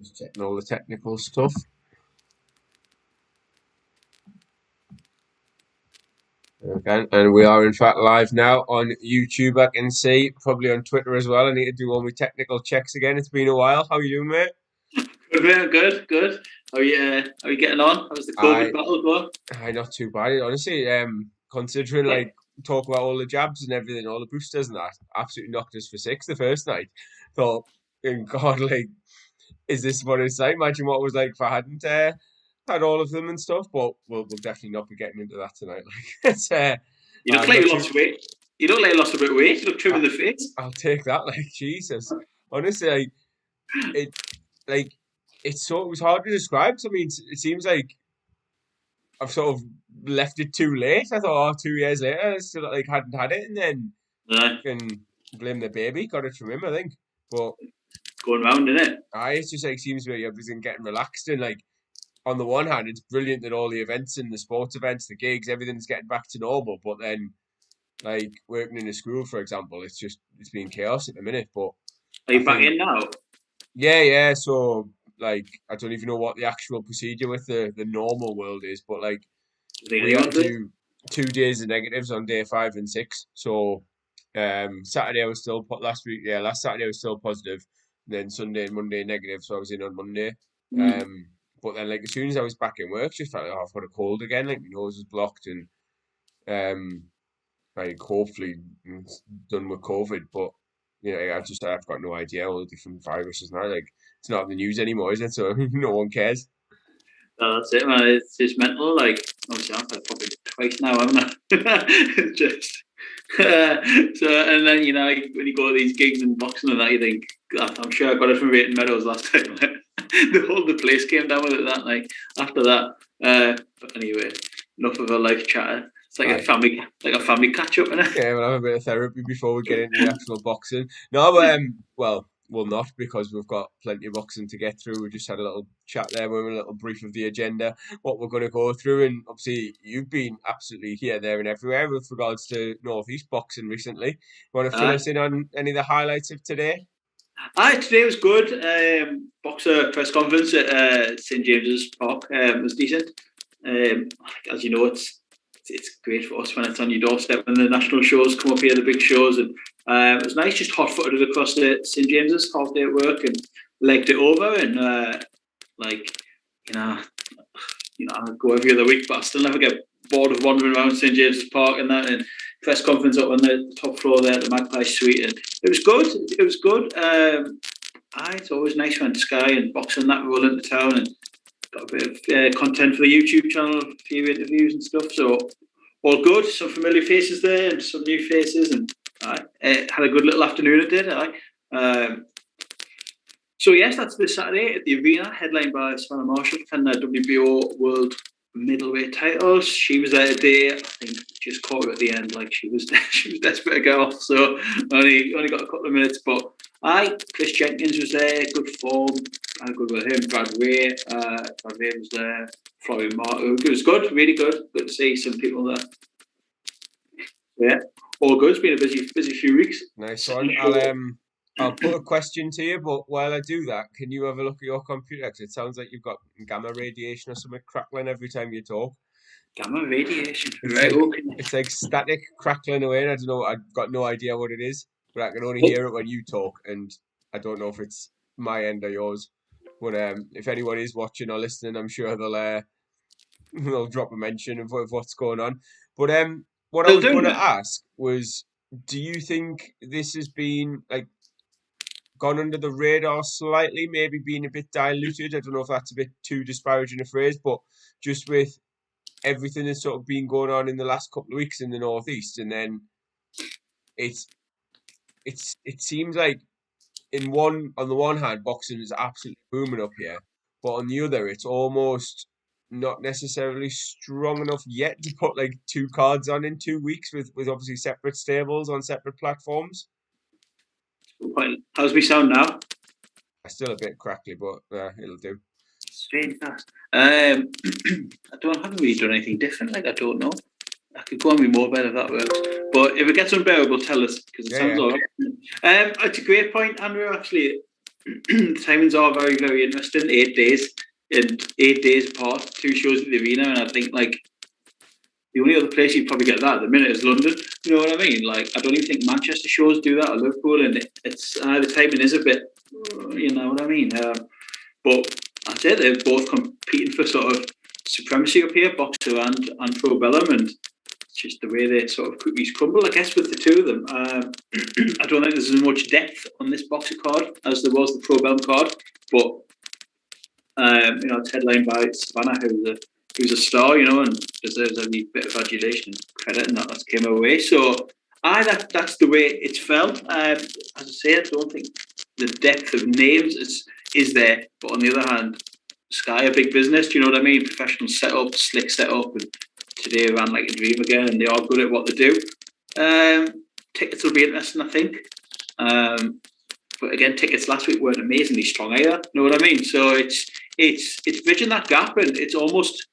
Just checking all the technical stuff. Okay, and we are in fact live now on YouTube. I can see, probably on Twitter as well. I need to do all my technical checks again. It's been a while. How are you doing, mate? Good, mate. Good. How are you getting on? How's the COVID I battle going? not too bad, honestly. Considering like talk about all the jabs and everything, all the boosters and that, absolutely knocked us for six the first night. Thought, in God, like, is this what it's like? Imagine what it was like if I hadn't had all of them and stuff. But we'll definitely not be getting into that tonight. Like, it's You look like not you too. lost weight. You look like you lost a bit of weight. You look trim in the face. I'll take that. Like, Jesus, honestly, like, it like it was hard to describe. So, I mean, it seems like I've sort of left it too late. I thought, oh, 2 years later, I still like hadn't had it, and then No, can blame the baby. Got it from him, I think. But going round, innit? it's just like seems to be everything getting relaxed and like on the one hand, it's brilliant that all the events and the sports events, the gigs, everything's getting back to normal. But then, like working in a school, for example, it's been chaos at the minute. But Are I you back think, in now? yeah. So like, I don't even know what the actual procedure with the normal world is, but like Do you think we had to anyone's it? do 2 days of negatives on day 5 and 6. So Saturday I was still last week. Yeah, last Saturday I was still positive. Then Sunday and Monday negative. So I was in on Monday. Mm. But then like as soon as I was back in work, just felt like I've got a cold again. Like my nose was blocked and um like hopefully it's done with COVID. But I've got no idea all the different viruses now. Like it's not in the news anymore, is it? So no one cares. No, that's it, man. It's just mental. Like, obviously, I've had probably twice now, haven't I? It's just. So, and then, when you go to these gigs and boxing and that, you think, God, I'm sure I got it from Rating Meadows last time. The place came down with it that night. After that, but anyway, enough of a life chatter. It's Aye. like a family catch up, innit? Yeah, we'll have a bit of therapy before we get into the actual boxing. No, but well, we'll not because we've got plenty of boxing to get through. We just had a little chat there, with a little brief of the agenda, what we're going to go through, and obviously you've been absolutely here, there, and everywhere with regards to Northeast boxing recently. Want to fill Uh, us in on any of the highlights of today? Today was good. Boxer press conference at St James's Park was decent. As you know, it's great for us when it's on your doorstep when the national shows come up here, the big shows, and it was nice, just hot-footed across the St James's, half day at work, and legged it over, and like you know, I go every other week, but I still never get bored of wandering around St James's Park and that, and press conference up on the top floor there at the Magpie Suite, and it was good. It was good. It's always nice when Sky and boxing that roll into town, and got a bit of content for the YouTube channel, a few interviews and stuff. So all good. Some familiar faces there and some new faces, and had a good little afternoon. It did. So yes, that's this Saturday at the Arena, headlined by Savannah Marshall, defending her WBO World Middleweight titles. She was there today. I think just caught her at the end, like she was desperate to get off. So only got a couple of minutes, but Chris Jenkins was there, good form. I had good with him. Brad Ray was there. Florian Martin. It was good, really good. Good to see some people there. Yeah, all good. It's been a busy few weeks. Nice one. I'll put a question to you, but while I do that, can you have a look at your computer? Because it sounds like you've got gamma radiation or something crackling every time you talk. Gamma radiation. It's Right, like okay. it's like static crackling away. And I don't know. I've got no idea what it is, but I can only hear it when you talk, and I don't know if it's my end or yours. But if anyone is watching or listening, I'm sure they'll drop a mention of what's going on. But what I Still was doing going to that. ask was, do you think this has been like gone under the radar slightly, maybe being a bit diluted? I don't know if that's a bit too disparaging a phrase, but just with everything that's sort of been going on in the last couple of weeks in the Northeast, and then it's it seems like on the one hand, boxing is absolutely booming up here, but on the other, it's almost not necessarily strong enough yet to put like two cards on in 2 weeks with obviously separate stables on separate platforms. How's me sound now? Still a bit crackly, but it'll do. Strange that. Haven't really done anything different. Like I don't know. I could go on with more bed if that works. But if it gets unbearable, tell us because it sounds Yeah. all right. It's a great point, Andrew. Actually, the timings are very, very interesting. 8 days and 8 days apart, 2 shows at the arena, and I think like the only other place you'd probably get that at the minute is London. You know what I mean? Like, I don't even think Manchester shows do that or Liverpool, and it's the timing is a bit, you know what I mean? But I'd say they're both competing for sort of supremacy up here, Boxer and Pro Bellum, and it's just the way they sort of cookies crumble, I guess, with the two of them. I don't think there's as much depth on this Boxer card as there was the Pro Bellum card, but it's headlined by Savannah, who's a star, and deserves every bit of adulation and credit, and that came her way. So, that's the way it's felt. As I say, I don't think the depth of names is there, but on the other hand, Sky a big business. Do you know what I mean? Professional setup, slick setup, and today ran like a dream again, and they are good at what they do. Tickets will be interesting, I think. But again, tickets last week weren't amazingly strong either. You know what I mean? So it's bridging that gap, and it's almost,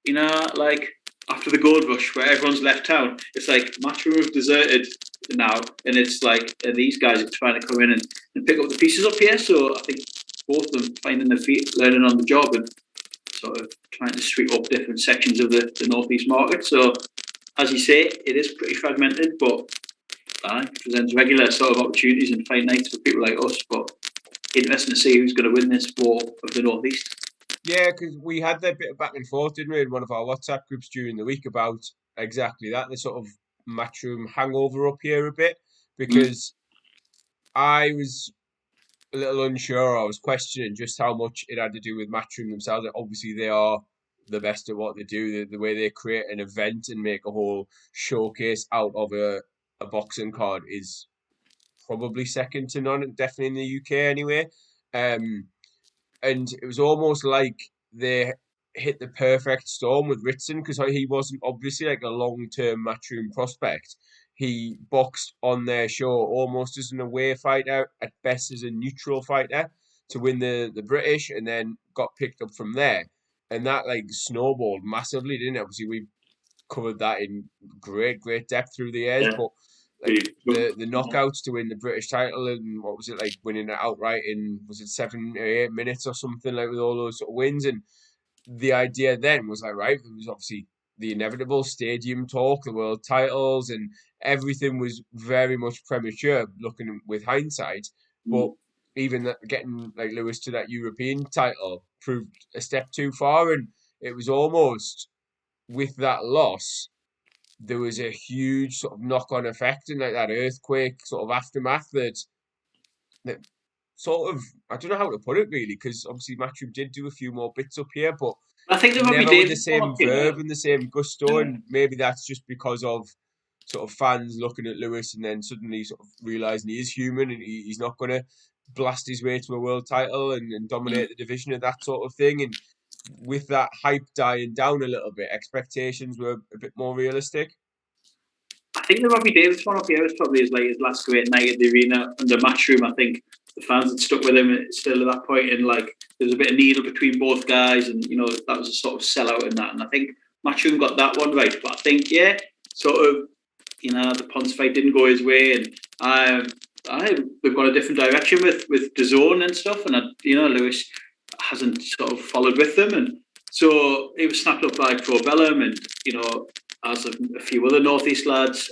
like after the gold rush where everyone's left town, it's like Matchroom have deserted now, and it's like these guys are trying to come in and pick up the pieces up here. So I think both of them finding their feet, learning on the job, and sort of trying to sweep up different sections of the northeast market. So as you say, it is pretty fragmented, but presents regular sort of opportunities and fight nights for people like us. But interesting to see who's going to win this war of the northeast. Yeah, because we had that bit of back and forth, didn't we, in one of our WhatsApp groups during the week about exactly that, the sort of Matchroom hangover up here a bit, because I was a little unsure. I was questioning just how much it had to do with Matchroom themselves. Obviously, they are the best at what they do. The way they create an event and make a whole showcase out of a boxing card is probably second to none, definitely in the UK anyway. And it was almost like they hit the perfect storm with Ritson, because he wasn't obviously like a long-term Matchroom prospect. He boxed on their show almost as an away fighter, at best as a neutral fighter, to win the British, and then got picked up from there. And that like snowballed massively, didn't it? Obviously, we covered that in great depth through the years, but like the knockouts to win the British title, and what was it like, winning it outright in, was it 7 or 8 minutes or something, like, with all those sort of wins. And the idea then was like, right, it was obviously the inevitable stadium talk, the world titles, and everything was very much premature looking with hindsight. But even that, getting like Lewis to that European title proved a step too far, and it was almost, with that loss, there was a huge sort of knock-on effect, and like that earthquake sort of aftermath that sort of, I don't know how to put it really, because obviously Matchroom did do a few more bits up here, but I think they never probably with did the same verve and the same gusto. Yeah. And maybe that's just because of sort of fans looking at Lewis and then suddenly sort of realizing he is human, and he's not going to blast his way to a world title and dominate the division and that sort of thing. And with that hype dying down a little bit, expectations were a bit more realistic. I think the Robbie Davis one up here was probably his last great night at the arena under Matchroom. I think the fans had stuck with him still at that point, and like there was a bit of needle between both guys, and that was a sort of sellout in that. And I think Matchroom got that one right. But I think sort of the Ponce fight didn't go his way, and we've got a different direction with DAZN and stuff, and Lewis hasn't sort of followed with them, and so he was snapped up by Pro Bellum, and as a few other northeast lads.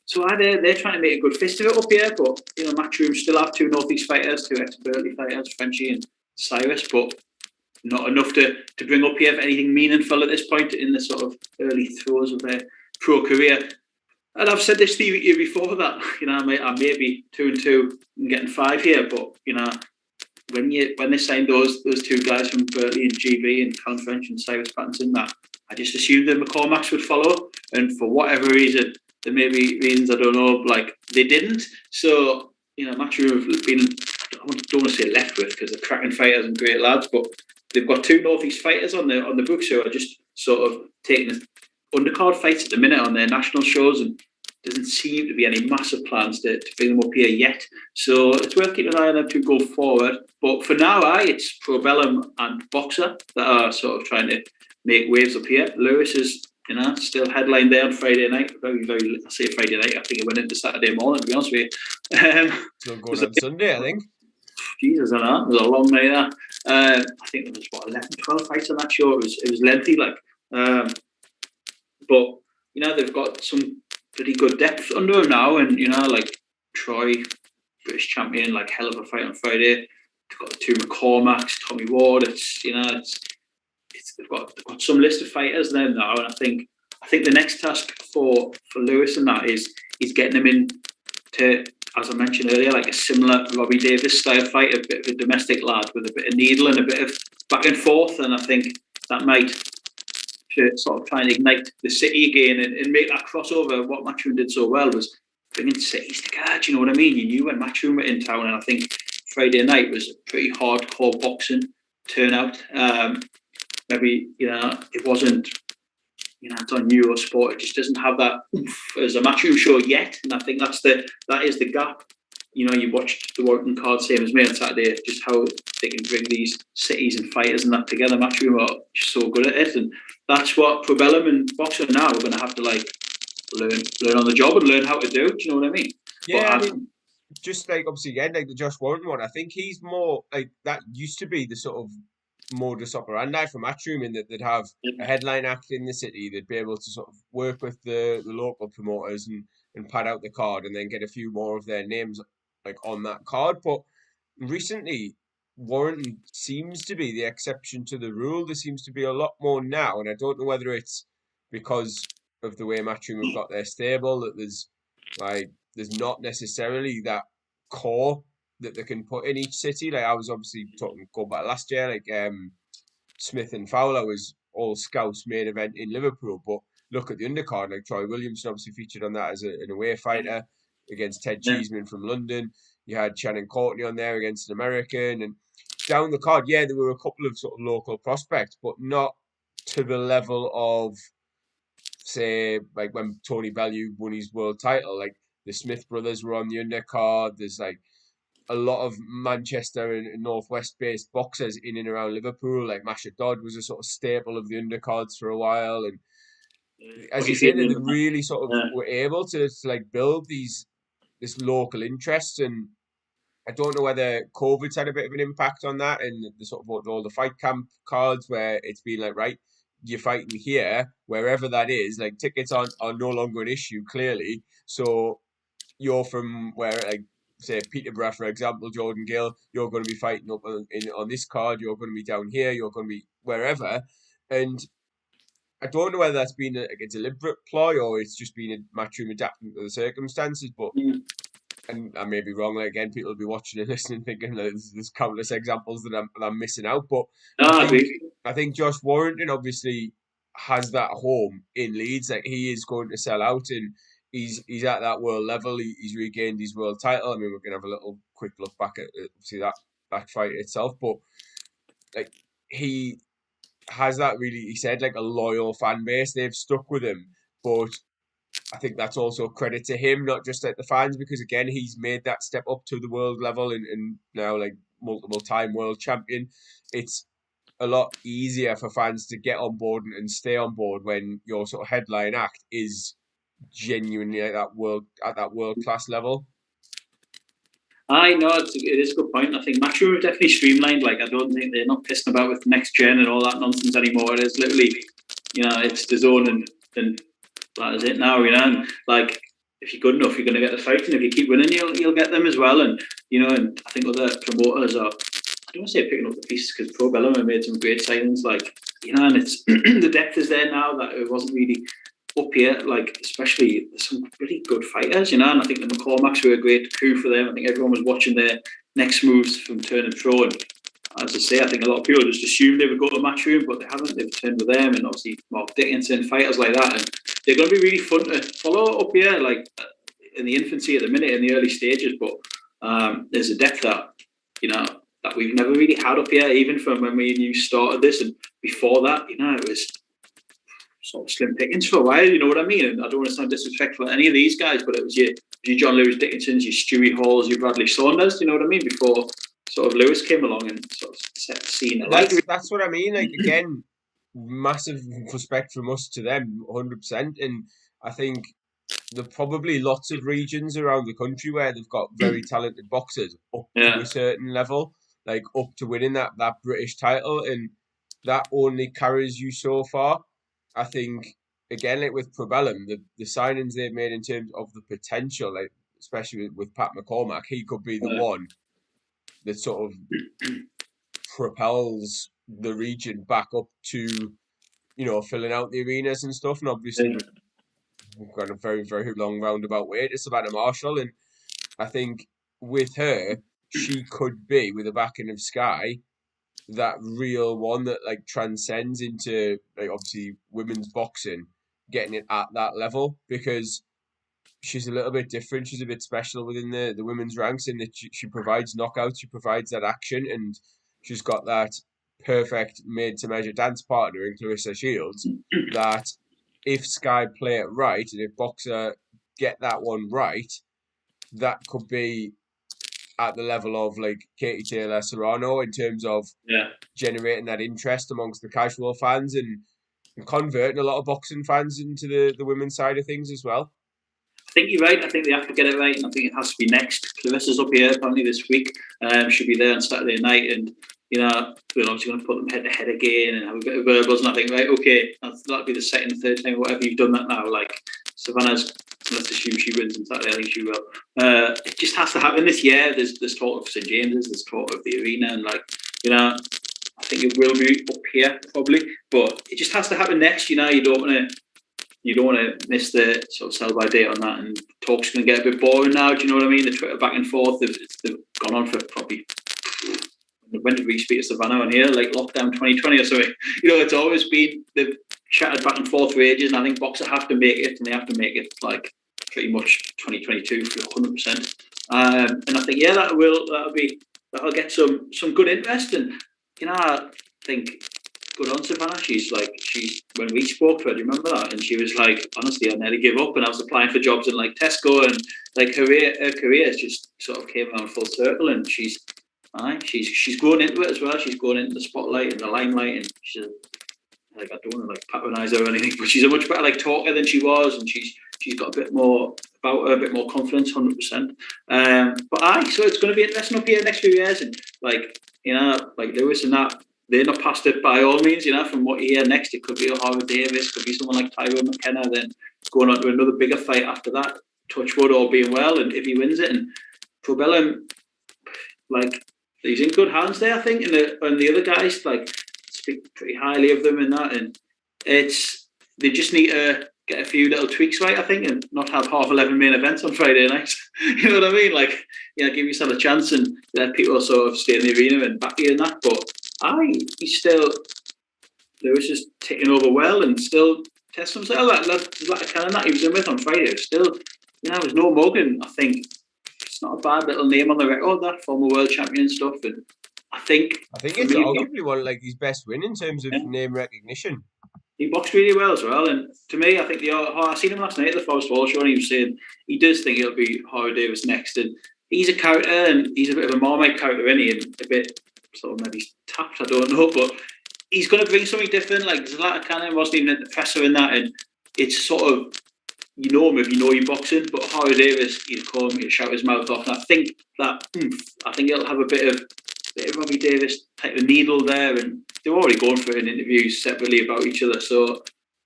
So they're trying to make a good fist of it up here, but Matchroom still have two northeast fighters, two ex-Berkeley fighters, Frenchie and Cyrus, but not enough to bring up here for anything meaningful at this point in the sort of early throes of their pro career. And I've said this to you before that I may be 2-2 and getting 5 here, but when they signed those two guys from Berkeley and GB and Callum French and Cyrus Pattinson, that I just assumed that McCormack's would follow, and for whatever reason, there may be reasons I don't know, like they didn't. So Matchroom have been, I don't want to say left with, because they're cracking fighters and great lads, but they've got two northeast fighters on the books who are just sort of taking undercard fights at the minute on their national shows, and doesn't seem to be any massive plans to bring them up here yet. So it's worth keeping an eye on them to go forward. But for now, it's Pro Bellum and Boxer that are sort of trying to make waves up here. Lewis is, still headline there on Friday night. Very, very, I say Friday night. I think it went into Saturday morning, to be honest with you. Still going on Sunday, I think. Jesus, I know. It was a long night. I think there was 11, 12 fights on that show. It was lengthy, like. But they've got some pretty good depth under them now, and like Troy, British champion, like hell of a fight on Friday. They've got the two McCormacks, Tommy Ward. They've got some list of fighters there now, and I think the next task for Lewis and that is getting him in to, as I mentioned earlier, like a similar Robbie Davis style fight, a bit of a domestic lad with a bit of needle and a bit of back and forth, and I think that might sort of try and ignite the city again and make that crossover. What Matchroom did so well was bringing cities together. Do you know what I mean? You knew when Matchroom were in town, and I think Friday night was a pretty hardcore boxing turnout. Maybe it wasn't. It's on Eurosport. It just doesn't have that oomph as a Matchroom show yet, and I think that is the gap. You watched the Warrington card, same as me on Saturday, just how they can bring these cities and fighters and that together. Matchroom are just so good at it, and that's what Probellum and Boxer now are going to have to learn on the job and learn how to do. Do you know what I mean? Yeah, I mean, just like obviously again, like the Josh Warrington one, I think he's more like that used to be the sort of modus operandi for Matchroom, in that they'd have a headline act in the city, they'd be able to sort of work with the local promoters and pad out the card, and then get a few more of their names like on that card. But recently, Warrington seems to be the exception to the rule. There seems to be a lot more now, and I don't know whether it's because of the way Matchroom have got their stable, that there's not necessarily that core that they can put in each city. Like I was obviously talking go back last year, like Smith and Fowler was all Scouts main event in Liverpool, but look at the undercard, like Troy Williamson obviously featured on that as an away fighter against Ted Cheeseman from London. You had Shannon Courtney on there against an American, and down the card, yeah, there were a couple of sort of local prospects, but not to the level of, say, like when Tony Bellew won his world title. Like the Smith brothers were on the undercard. There's like a lot of Manchester and Northwest based boxers in and around Liverpool. Like Masha Dodd was a sort of staple of the undercards for a while, and as you said, they really sort of were able to like build this local interest. And I don't know whether COVID's had a bit of an impact on that, and the sort of all the fight camp cards where it's been like, right, you're fighting here, wherever that is, like tickets are no longer an issue, clearly. So you're from where, like, say Peterborough, for example, Jordan Gill, you're going to be fighting up on this card, you're going to be down here, you're going to be wherever. And I don't know whether that's been a deliberate ploy or it's just been a Matchroom adapting to the circumstances, but and I may be wrong. Like, again, people will be watching and listening, thinking that there's countless examples that I'm missing out. But I think Josh Warrington obviously has that home in Leeds. Like, he is going to sell out, and he's at that world level. He's regained his world title. I mean, we're gonna have a little quick look back at obviously that fight itself, but like he has that really, he said, like a loyal fan base. They've stuck with him, but I think that's also credit to him, not just like the fans, because again, he's made that step up to the world level and now like multiple time world champion. It's a lot easier for fans to get on board and stay on board when your sort of headline act is genuinely at that world class level. I know it is a good point. I think Matchroom are definitely streamlined. Like, I don't think they're not pissing about with next gen and all that nonsense anymore. It is literally, it's the zone and that is it now. And like, if you're good enough, you're going to get the fight, and if you keep winning, you'll get them as well. And and I think other promoters are, I don't want to say picking up the pieces, because Probellum have made some great signings. Like, and it's the depth is there now that it wasn't really up here, like especially some really good fighters, and I think the McCormacks were a great coup for them. I think everyone was watching their next moves from turn and throw, and as I say, I think a lot of people just assumed they would go to Matchroom, but they haven't. They've turned with them, and obviously Mark Dickinson, fighters like that, and they're going to be really fun to follow up here, like in the infancy at the minute, in the early stages. But there's a depth that that we've never really had up here, even from when me and you started this, and before that, it was sort of slim pickings for a while, you know what I mean? And I don't want to sound disrespectful to any of these guys, but it was your John Lewis Dickinsons, your Stewie Halls, your Bradley Saunders, you know what I mean? Before sort of Lewis came along and sort of set the scene. That's what I mean. Like, again, massive respect from us to them, 100%. And I think there are probably lots of regions around the country where they've got very talented boxers up to Yeah, a certain level, like up to winning that British title, and that only carries you so far. I think again, like with Probellum, the signings they've made in terms of the potential, like especially with Pat McCormack, he could be the uh, one that sort of propels the region back up to filling out the arenas and stuff. And obviously yeah, we've got a very very long roundabout way to Savannah Marshall, and I think with her, she could be with the backing of Sky that real one that like transcends into like obviously women's boxing, getting it at that level because she's a little bit different. She's a bit special within the women's ranks in that she provides knockouts, she provides that action, and she's got that perfect made to measure dance partner in Clarissa Shields. That if Sky play it right and if Boxer get that one right, that could be at the level of like Katie Taylor Serrano in terms of yeah. generating that interest amongst the casual fans and converting a lot of boxing fans into the women's side of things as well. I think you're right. I think they have to get it right, and I think it has to be next. Clarissa's up here apparently this week. She'll be there on Saturday night, and we're obviously going to put them head to head again and have a bit of verbals. And I think, right, okay, that'll be the second, third time, whatever you've done that now. Like Savannah's, let's assume she wins on Saturday. I think she will. It just has to happen this year. There's talk of St James's, there's talk of the arena, and I think it will be up here probably, but it just has to happen next. You don't want to miss the sort of sell by date on that, and talk's going to get a bit boring now. Do you know what I mean? The Twitter back and forth, they've gone on for probably. When did we speak to Savannah on here? Like lockdown 2020 or something. It's always been, they've chatted back and forth for ages, and I think Boxer have to make it, and they have to make it like pretty much 2022 for 100%. And I think that'll get some good interest, and I think good on Savannah. She's when we spoke to her, do you remember that? And she was like, honestly, I nearly give up, and I was applying for jobs in like Tesco, and like her career has just sort of came around full circle, and she's grown into it as well. She's grown into the spotlight and the limelight, and she's like, I don't want to like patronise her or anything, but she's a much better like talker than she was, and she's got a bit more about her, a bit more confidence, 100%. So it's going to be interesting up here next few years, and like Lewis and that. They're not past it by all means, from what you hear next. It could be a Harvard Davis, could be someone like Tyrone McKenna, then going on to another bigger fight after that. Touch wood, all being well, and if he wins it. And Probellum, like, he's in good hands there, I think, and the other guys, like, speak pretty highly of them in that. And they just need to get a few little tweaks right, I think, and not have 11:30 main events on Friday nights. You know what I mean? Like, give yourself a chance and let people sort of stay in the arena and back you in that. But Lewis is taking over well and still testing himself. That kind of that he was in with on Friday. Still, there's no mugging. I think it's not a bad little name on the record, that former world champion stuff. And I think it's arguably one of like his best win in terms of name recognition. He boxed really well as well, and to me, I think I seen him last night at the Forest Hall show, and he was saying he does think it'll be Harvey Davis next, and he's a character, and he's a bit of a Marmite character, isn't he? And a bit sort of maybe tapped, I don't know, but he's going to bring something different. Like Zlatan Cannon wasn't even a professor in that, and it's sort of him if you know you're boxing, but Harvey Davis, he'll call him, he'll shout his mouth off, and I think he'll have a bit of Robbie Davis type of needle there, and they're already going for it in interviews separately about each other. So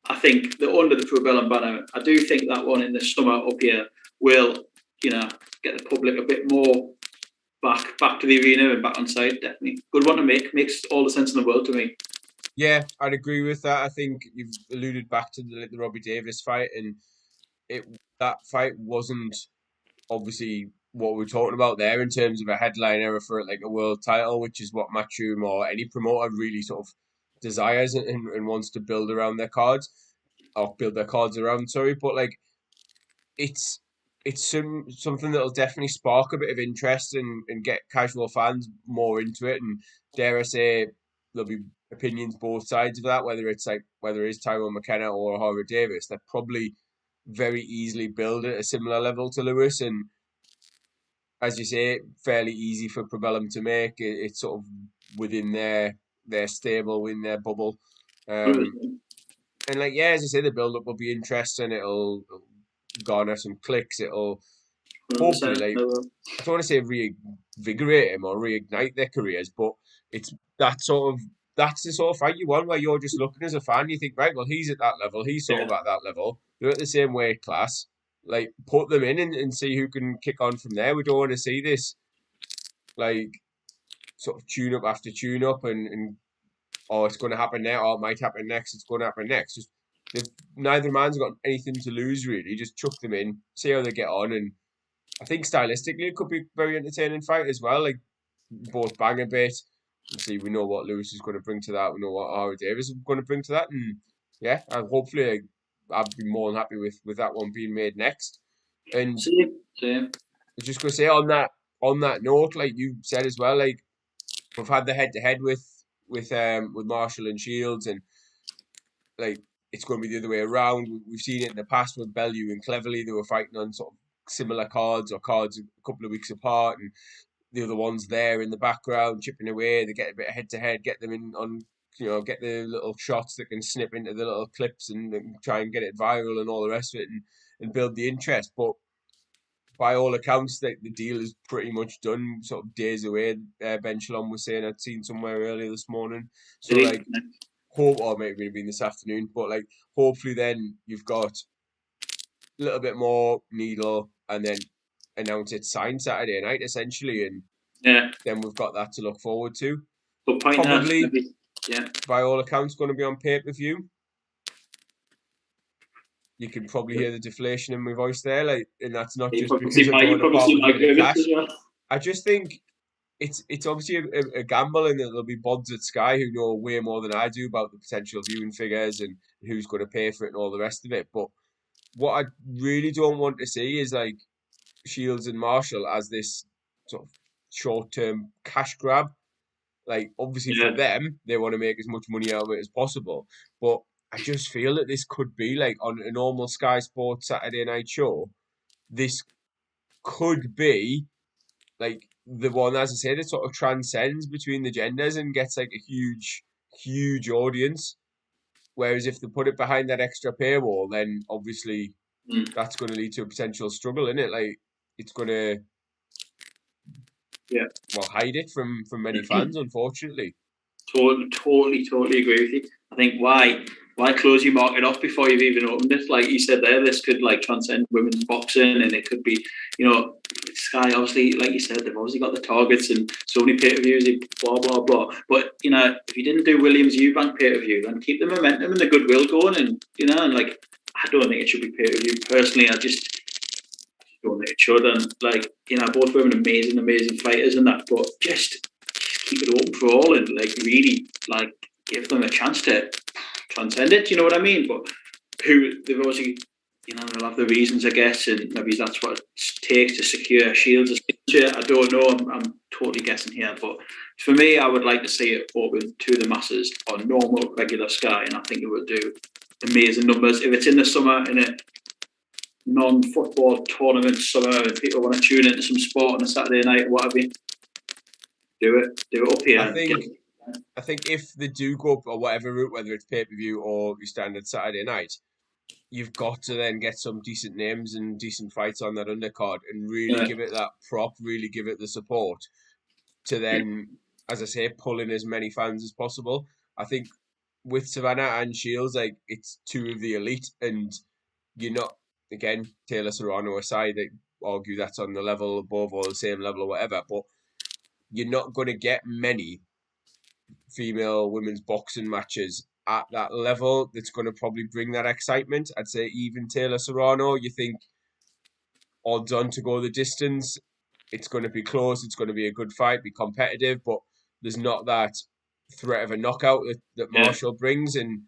I think they're under the Probellum banner. I do think that one in the summer up here will, get the public a bit more back to the arena and back on side. Definitely good one to make. Makes all the sense in the world to me. Yeah, I'd agree with that. I think you've alluded back to the Robbie Davis fight, and that fight wasn't obviously what we're talking about there in terms of a headliner for like a world title, which is what Matchroom or any promoter really sort of desires and wants to build around their cards or build their cards around. Sorry, but like it's something that'll definitely spark a bit of interest and get casual fans more into it. And dare I say, there'll be opinions both sides of that, whether it's Tyrone McKenna or Harvey Davis. They're probably very easily build at a similar level to Lewis, and as you say, fairly easy for Probellum to make. It's sort of within their stable, within their bubble. And like, as you say, the build up will be interesting. It'll garner some clicks. It'll 100%. hopefully, like, I don't want to say reinvigorate them or reignite their careers, but it's that's the sort of fight you want, where you're just looking as a fan, you think, right, well, he's at that level, he's sort of at that level, they're at the same weight class, like, put them in and see who can kick on from there. We don't want to see this, like, sort of tune up after tune up and oh, it's going to happen now, or it might happen next, it's going to happen next. Just neither man's got anything to lose, really. Just chuck them in, see how they get on, and I think stylistically it could be a very entertaining fight as well. Like, both bang a bit. See, we know what Lewis is going to bring to that. We know what Howard Davis is going to bring to that, and yeah, and hopefully I'd be more than happy with that one being made next. And Same. I was just going to say on that note, like you said as well, like we've had the head to head with Marshall and Shields, and like it's going to be the other way around. We've seen it in the past with Bellew and Cleverly. They were fighting on sort of similar cards or cards a couple of weeks apart, and the other ones there in the background chipping away. They get a bit head to head, get them in on, get the little shots that can snip into the little clips and try and get it viral and all the rest of it, and build the interest. But by all accounts, the deal is pretty much done, sort of days away. Ben Shalom was saying, I'd seen somewhere earlier this morning. So like, hope, or maybe it'll be this afternoon, but like, hopefully then you've got a little bit more needle, and then announce it signed Saturday night essentially, and then we've got that to look forward to. But probably, by all accounts, going to be on pay-per-view. You can probably hear the deflation in my voice there, like, and that's not just because I don't want to cash. I just think it's obviously a gamble, and there'll be bods at Sky who know way more than I do about the potential viewing figures and who's going to pay for it and all the rest of it. But what I really don't want to see is like Shields and Marshall as this sort of short-term cash grab. Like, obviously for them, they want to make as much money out of it as possible. But I just feel that this could be like on a normal Sky Sports Saturday night show. This could be like the one, as I say, that sort of transcends between the genders and gets like a huge, huge audience. Whereas if they put it behind that extra paywall, then obviously that's going to lead to a potential struggle, isn't it? Like, it's going to hide it from many fans, unfortunately. Totally agree with you. I think why close your market off before you've even opened it? Like you said there, this could like transcend women's boxing, and it could be, Sky, obviously, like you said, they've obviously got the targets and so many pay-per-views, blah, blah, blah. But, if you didn't do Williams Eubank pay-per-view, then keep the momentum and the goodwill going, and, and like, I don't think it should be pay-per-view. Personally, I just don't think it should. And like, both women amazing fighters and that, but just keep it open for all and like really like give them a chance to transcend it. You know what I mean? But they've obviously, they'll have the reasons, I guess, and maybe that's what it takes to secure Shields' signature. I don't know. I'm totally guessing here, but for me, I would like to see it open to the masses on normal, regular Sky, and I think it would do amazing numbers. If it's in the summer in a non-football tournament summer and people want to tune into some sport on a Saturday night or whatever, do it up here. I think if they do go up or whatever route, whether it's pay-per-view or your standard Saturday night, you've got to then get some decent names and decent fights on that undercard and really give it that prop, really give it the support to then, as I say, pull in as many fans as possible. I think with Savannah and Shields, like, it's two of the elite, and you're not, again, Taylor Serrano aside, they argue that's on the level above or the same level or whatever, but you're not going to get many female women's boxing matches at that level that's going to probably bring that excitement. I'd say even Taylor Serrano, you think odds on to go the distance, it's going to be close, it's going to be a good fight, be competitive, but there's not that threat of a knockout that Marshall brings, and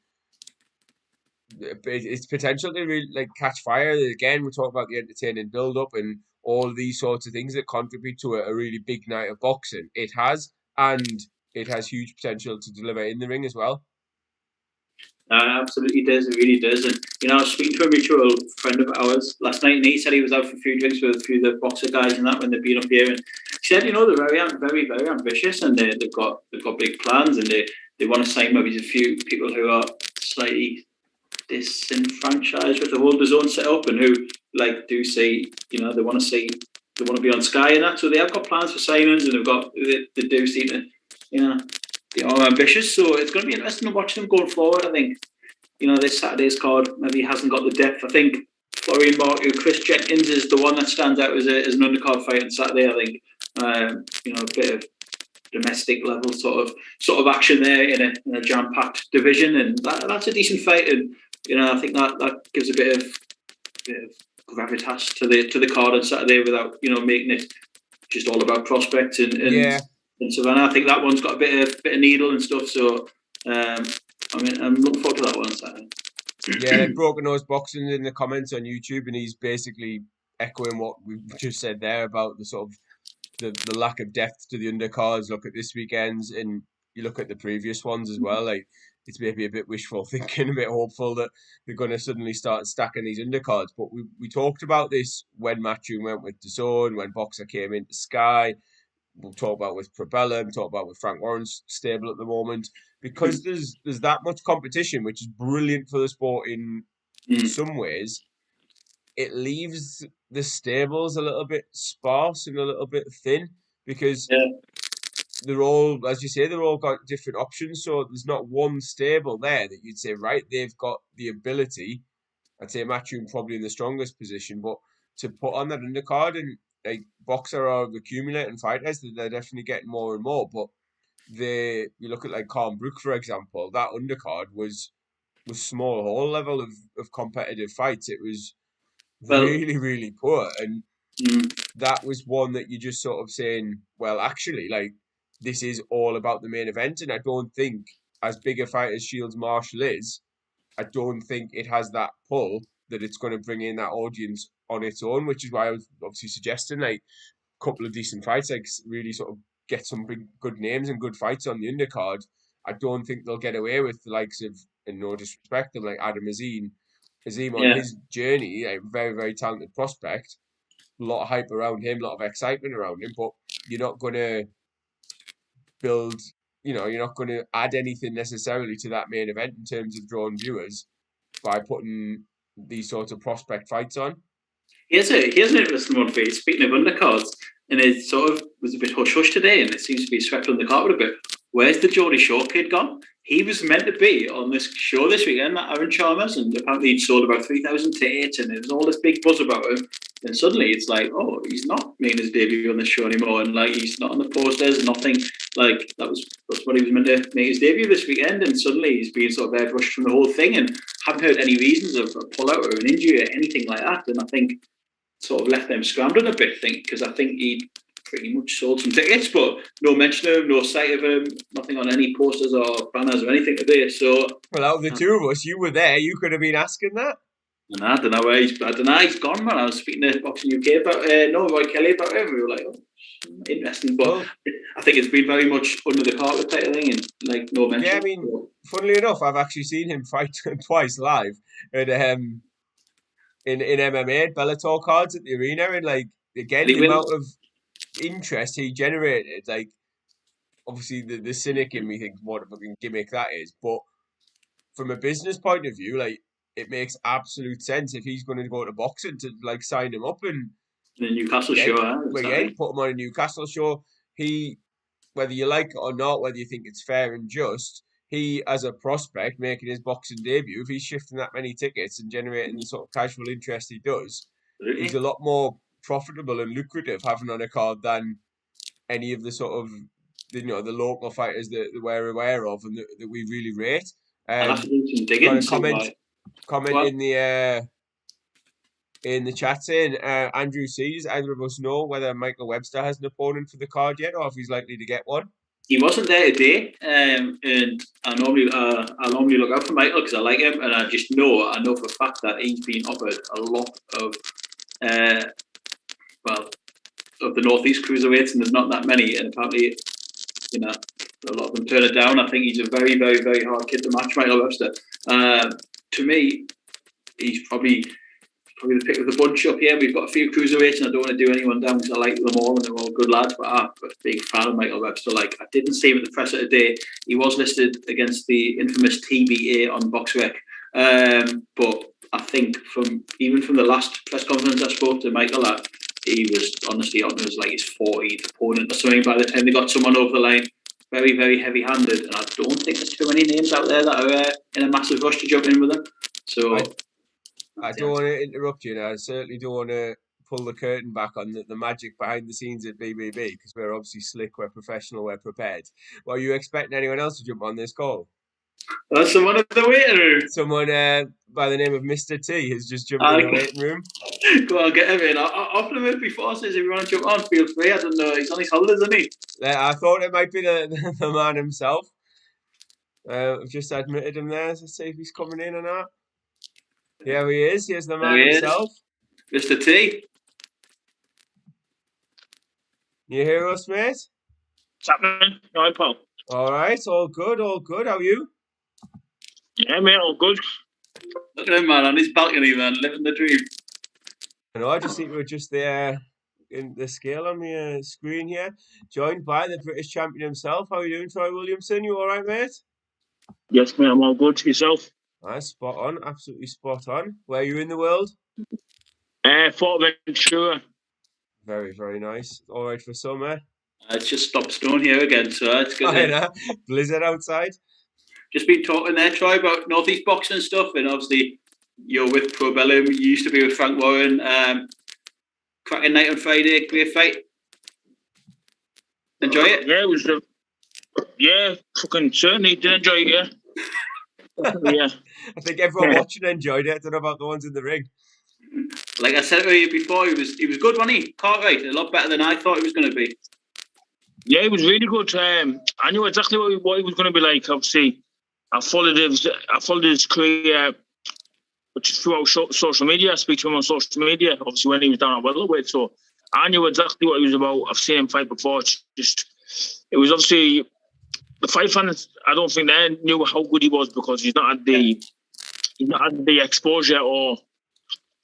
it's potential to really like catch fire. Again, we talk about the entertaining build-up and all these sorts of things that contribute to a really big night of boxing. It has, and it has huge potential to deliver in the ring as well. No, it absolutely does. It really does. And, I was speaking to a mutual friend of ours last night, and he said he was out for a few drinks with a few of the boxer guys and that when they've been up here. And he said, they're very, very ambitious, and they've got big plans, and they want to sign maybe a few people who are slightly disenfranchised with the whole DAZN set up, and who do see, they want to be on Sky and that, so they have got plans for signings, and they do seem to, they are ambitious. So it's going to be interesting to watch them going forward. I think, this Saturday's card maybe hasn't got the depth. I think Florian Marku, Chris Jenkins is the one that stands out as an undercard fight on Saturday. I think, a bit of domestic level sort of action there in a jam-packed division, and that's a decent fight. And I think that gives a bit of gravitas to the card on Saturday without making it just all about prospects and Savannah. I think that one's got a bit of needle and stuff. So I'm looking forward to that one on Saturday. Yeah, like Broken Nose Boxing in the comments on YouTube, and he's basically echoing what we've just said there about the sort of the lack of depth to the undercards. Look at this weekend's, and you look at the previous ones as well. Like, it's maybe a bit wishful thinking, a bit hopeful that they're going to suddenly start stacking these undercards. But we talked about this when Matchroom went with DAZN, when Boxer came into Sky. We'll talk about with Propeller, we'll talk about with Frank Warren's stable at the moment. Because there's that much competition, which is brilliant for the sport in some ways, it leaves the stables a little bit sparse and a little bit thin, because they're all, as you say, they're all got different options. So there's not one stable there that you'd say, right, they've got the ability. I'd say Matchroom probably in the strongest position, but to put on that undercard, and like Boxer are accumulating fighters, they're definitely getting more and more. But you look at like Carl Brook, for example, that undercard was small whole level of competitive fights. It was really, really poor. And that was one that you just sort of saying, well, actually, like, this is all about the main event. And I don't think, as big a fight as Shields Marshall is, I don't think it has that pull that it's going to bring in that audience on its own, which is why I was obviously suggesting like a couple of decent fights, like really sort of get some big good names and good fights on the undercard. I don't think they'll get away with the likes of, and no disrespect, of like Adam Azim on his journey, a very, very talented prospect. A lot of hype around him, a lot of excitement around him, but you're not going to build, you're not going to add anything necessarily to that main event in terms of drawing viewers by putting these sorts of prospect fights on. Here's an interesting one for you. Speaking of undercards, and it sort of was a bit hush-hush today, and it seems to be swept under the carpet a bit. Where's the Geordie Shore kid gone? He was meant to be on this show this weekend, that Aaron Chalmers, and apparently he'd sold about 3,000 tickets, and there was all this big buzz about him. And suddenly it's like, oh, he's not making his debut on this show anymore, and like he's not on the posters, nothing. Like that's what he was meant to make his debut this weekend, and suddenly he's being sort of airbrushed from the whole thing, and haven't heard any reasons of a pull-out or an injury or anything like that. And I think sort of left them scrambling a bit, because I think he pretty much sold some tickets, but no mention of him, no sight of him, nothing on any posters or banners or anything today. So, well, out of the two of us, you were there. You could have been asking that. And I don't know where he's gone, man. I was speaking to Boxing UK about Roy Kelly about him. We were like, oh, interesting, but I think it's been very much under the carpet type thing, and like no mention. Yeah, I mean, funnily enough, I've actually seen him fight twice live at in MMA Bellator cards at the arena, and like again, the amount of interest he generated, like obviously the cynic in me thinks what a fucking gimmick that is, but from a business point of view, like it makes absolute sense if he's going to go to boxing to like sign him up and the Newcastle show. Put him on a Newcastle show. He, whether you like it or not, whether you think it's fair and just, he as a prospect making his boxing debut, if he's shifting that many tickets and generating the sort of casual interest he does, he's a lot more profitable and lucrative having on a card than any of the sort of the local fighters that we're aware of and that we really rate. Comment in the chat saying Andrew sees either of us know whether Michael Webster has an opponent for the card yet, or if he's likely to get one. He wasn't there today, and I normally look out for Michael because I like him, and I know for a fact that he's been offered a lot of of the Northeast cruiserweights, and there's not that many, and apparently, a lot of them turn it down. I think he's a very, very, very hard kid to match, Michael Webster. To me, he's probably the pick of the bunch up here. We've got a few cruiserweights, and I don't want to do anyone down because I like them all, and they're all good lads. But I'm a big fan of Michael Webster. Like, I didn't see him at the presser today. He was listed against the infamous TBA on BoxRec, but I think from the last press conference I spoke to Michael at, he was honestly on his like his 40th opponent or something by the time they got someone over the line. Very, very heavy-handed, and I don't think there's too many names out there that are in a massive rush to jump in with them. So I don't want to interrupt you now. I certainly don't want to pull the curtain back on the magic behind the scenes at BBB, because we're obviously slick, we're professional, we're prepared. Well, are you expecting anyone else to jump on this call? Someone in the waiting room. Someone by the name of Mr. T has just jumped in the waiting room. Go on, get him in. I'll offer him in before, says if you want to jump on, feel free. I don't know. He's on his holidays, isn't he? I thought it might be the man himself. I've just admitted him there. Let's see if he's coming in or not. Here he is. Here's the man himself. Mr. T. You hear us, mate? What's happening? All right, Paul. All right, all good, all good. How are you? Yeah, mate, all good. Look at him, man, on his balcony, man, living the dream. I know, I just need to adjust the scale on my screen here. Joined by the British champion himself. How are you doing, Troy Williamson? You all right, mate? Yes, mate, I'm all good. Yourself? Spot on, absolutely spot on. Where are you in the world? Fort Ventura. Very, very nice. All right for summer. It's just stopped snowing here again, so it's good. I know. Blizzard outside. Just been talking there, Troy, about Northeast boxing and stuff, and obviously you're with Pro Bellum. You used to be with Frank Warren. Cracking night on Friday, great fight. Enjoy it? Yeah, it was. Fucking certainly did enjoy it. Yeah. Yeah. I think everyone watching enjoyed it. I don't know about the ones in the ring. Like I said to you before, he was good, wasn't he? Cartwright, a lot better than I thought he was going to be. Yeah, he was really good. I knew exactly what he was going to be like. Obviously, I followed his career, which is throughout social media. I speak to him on social media, obviously when he was down at welterweight. So I knew exactly what he was about. I've seen him fight before. It was obviously the fight fans. I don't think they knew how good he was because he's not had the exposure or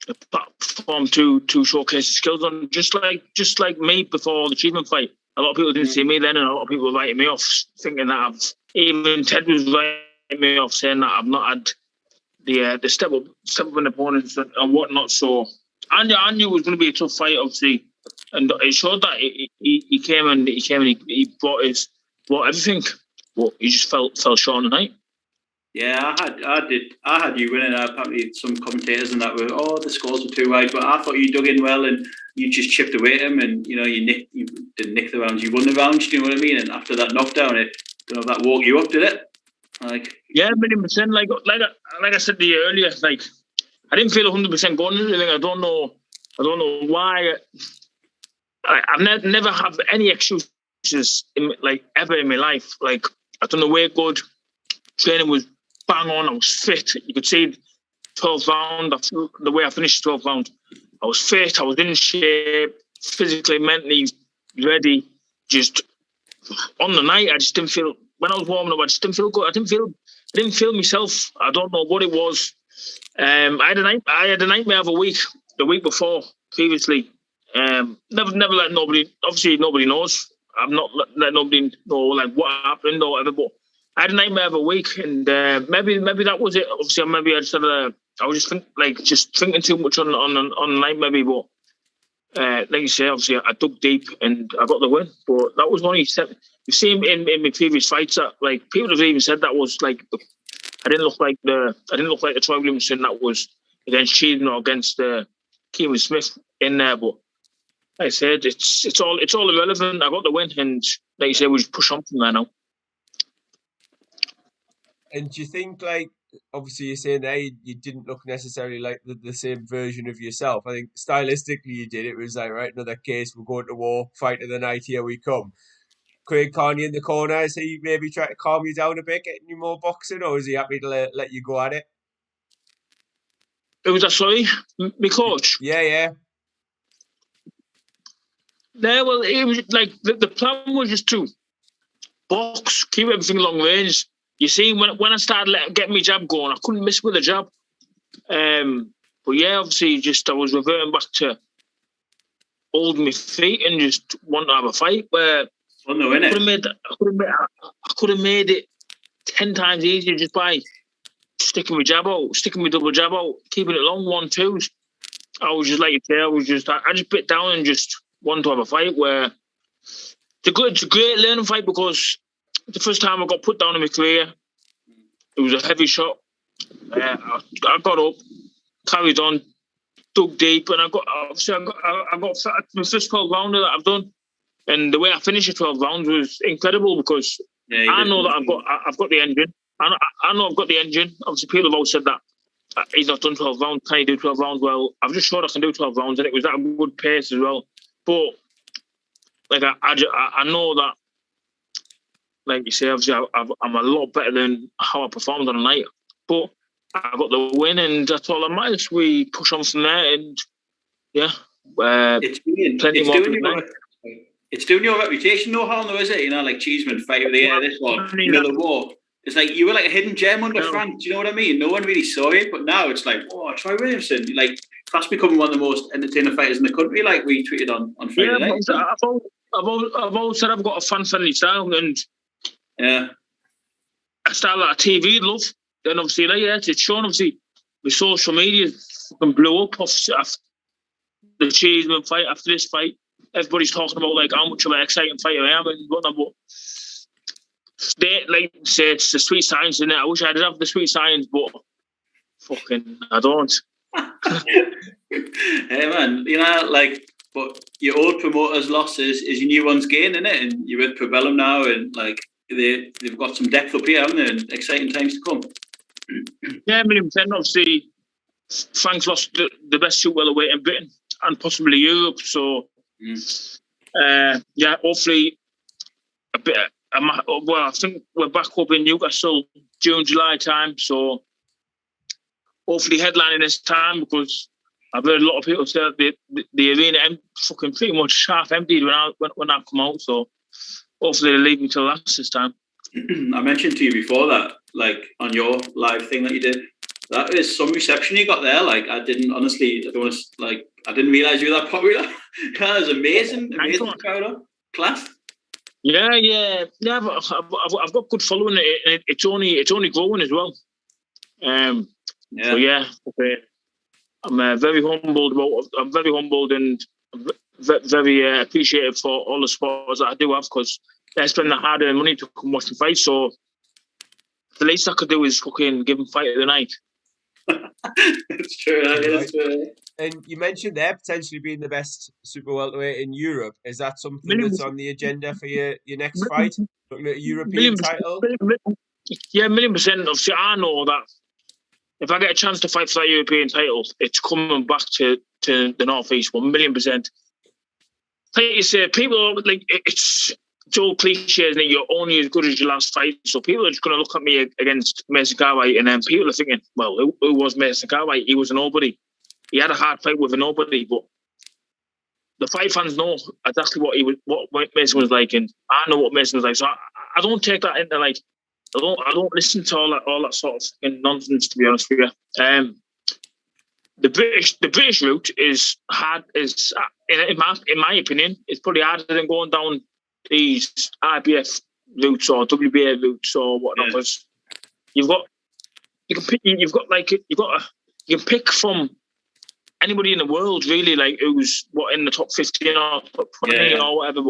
the platform to showcase his skills on. Just like me before the Cheeseman fight. A lot of people didn't see me then, and a lot of people were writing me off, thinking that even Ted was writing me off, saying that I've not had the step up in opponents and whatnot. So I knew it was going to be a tough fight, obviously, and it showed that he came and he brought everything, but he just fell short on the night. Yeah, I had you winning. Apparently, some commentators and that were, the scores were too wide, but I thought you dug in well and you just chipped away at him, and you didn't nick the rounds, you won the rounds. Do you know what I mean? And after that knockdown, that woke you up, did it? Yeah, 100%. Like I said to you earlier, like I didn't feel 100% going into anything. I don't know why. I've never had any excuses ever in my life. Like I done the weight good, training was bang on. I was fit. You could see 12th round. The way I finished 12th round, I was fit. I was in shape, physically, mentally ready. Just on the night, I just didn't feel. When I was warming up, I just didn't feel good. I didn't feel myself. I don't know what it was. I had a nightmare of a week. The week before, previously, never let nobody. Obviously, nobody knows. I've not let nobody know like what happened or whatever. But I had a nightmare of a week, and maybe that was it. Obviously, maybe I just had I was just thinking too much on the night, maybe. But like you say, obviously, I dug deep and I got the win. But that was only step. You've seen in my previous fights that like people have even said that was like I didn't look like the Troy Williamson that was against Cheatham or against Keeman Smith in there. But like I said, it's all irrelevant. I got the win, and like you said, we just push on from there now. And do you think, like, obviously you're saying there you didn't look necessarily like the same version of yourself. I think stylistically you did. It was like, right, another case, we're going to war, fight of the night, here we come. Craig Carney in the corner, is he maybe trying to calm you down a bit, getting you more boxing, or is he happy to let you go at it? It was sorry, my coach? Yeah. Yeah, well, it was like the plan was just to box, keep everything long range. You see, when I started getting my jab going, I couldn't miss with a jab. But yeah, obviously, I was reverting back to holding my feet and just wanting to have a fight. Where I could have made it 10 times easier just by sticking with jab out, sticking with double jab out, keeping it long, 1-2s. I was just like you say, I just bit down and just wanted to have a fight where it's a great learning fight because the first time I got put down in my career, it was a heavy shot. I got up, carried on, dug deep, and I got my first 12 rounder that I've done. And the way I finished the 12 rounds was incredible because I know that I've got the engine. I know I've got the engine. Obviously, people have all said that he's not done 12 rounds. Can he do 12 rounds? Well, I've just showed I can do 12 rounds, and it was at a good pace as well. But like I know that, like you say, obviously I'm a lot better than how I performed on the night. But I got the win, and that's all that matters. We push on from there, and it's doing your reputation no harm, though, is it? You know, like Cheeseman, fight of the year, this one, the war. It's like you were like a hidden gem under France. Do you know what I mean? No one really saw it, but now it's like, oh, Troy Williamson, like fast becoming one of the most entertaining fighters in the country. Like we tweeted on Friday night. I've always said I've got a fan-friendly style, and a style that TV love. Then obviously, it's shown. Obviously, with social media, fucking blew up off the Cheeseman fight. After this fight, everybody's talking about like how much of an exciting fighter I am and whatnot. But they like say it's the sweet science in it. I wish I did have the sweet science, but fucking I don't. Hey man, you know, like, but your old promoter's loss is your new one's gain, innit? And you're with Probellum now, and like they've got some depth up here, haven't they? And exciting times to come. Yeah, 100%. Obviously, Frank's lost the best super-welterweight in Britain and possibly Europe. So, hopefully a bit. Well, I think we're back up in Newcastle June, July time. So, hopefully headlining this time because I've heard a lot of people say that the arena fucking pretty much half emptied when I come out. So, hopefully they leave me till last this time. I mentioned to you before that, like on your live thing that you did, that is some reception you got there. Like I didn't realise you were that popular. That was amazing crowd up. Class. Yeah. I've got good following. It's only growing as well. So yeah, okay. I'm very humbled and very appreciative for all the supporters that I do have because they spend the hard-earned money to come watch the fight. So the least I could do is fucking give them fight of the night. It's true. And you mentioned there potentially being the best super welterweight in Europe. Is that something that's on the agenda for your next fight? Looking at a European title? Yeah, 1,000,000%. Obviously, I know that if I get a chance to fight for that European title, it's coming back to the Northeast. 1,000,000%. Like you say, people like it's all cliches, isn't it? You're only as good as your last fight. So people are just going to look at me against Mason Cartwright, and then people are thinking, well, who was Mason Cartwright? He was a nobody. He had a hard fight with a nobody, but the fight fans know exactly what Mason was like, and I know what Mason was like. So I don't take that into like I don't listen to all that sort of fucking nonsense, to be honest with you. The British route is hard. In my opinion, it's probably harder than going down these IBF routes or WBA routes or whatnot. Because you can pick from anybody in the world really, like who's in the top 15 or top 20 or whatever.